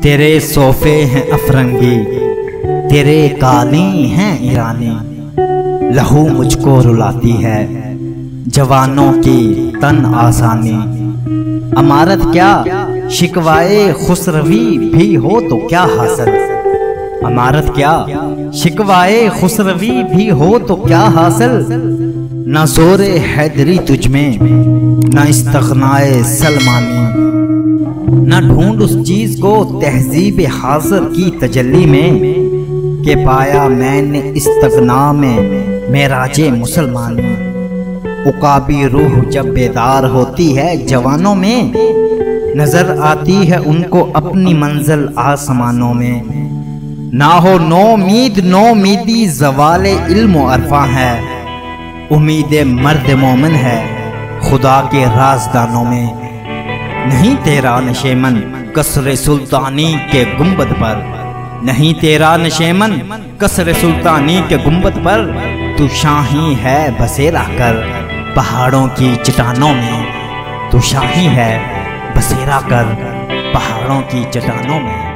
तेरे सोफे हैं अफरंगी, तेरे कालीन हैं ईरानी। लहू मुझको रुलाती है जवानों की तन आसानी। अमारत क्या शिकवाए खुसरवी भी हो तो क्या हासिल। अमारत क्या शिकवाए खुसरवी भी हो तो क्या हासिल। न जोरे हैदरी तुझमें न इस्तग़नाए सलमानी। न ढूंढ उस चीज को तहजीब हाज़िर की तजल्ली में के पाया मैंने इस्तग़ना में मेराजे मुसलमानी। उकाबी रूह जब बेदार होती है जवानों में, नजर आती है उनको अपनी मंजिल आसमानों में। ना हो नोमीदी ज़वाले इल्म अरफा है। उम्मीद मर्द मोमिन है खुदा के राजदानों में। नहीं तेरा नशेमन कसरे सुल्तानी के गुंबद पर। नहीं तेरा नशेमन कसरे सुल्तानी के गुंबद पर। तू शाही है बसेरा कर पहाड़ों की चट्टानों में। तू शाही है बसेरा कर पहाड़ों की चट्टानों में।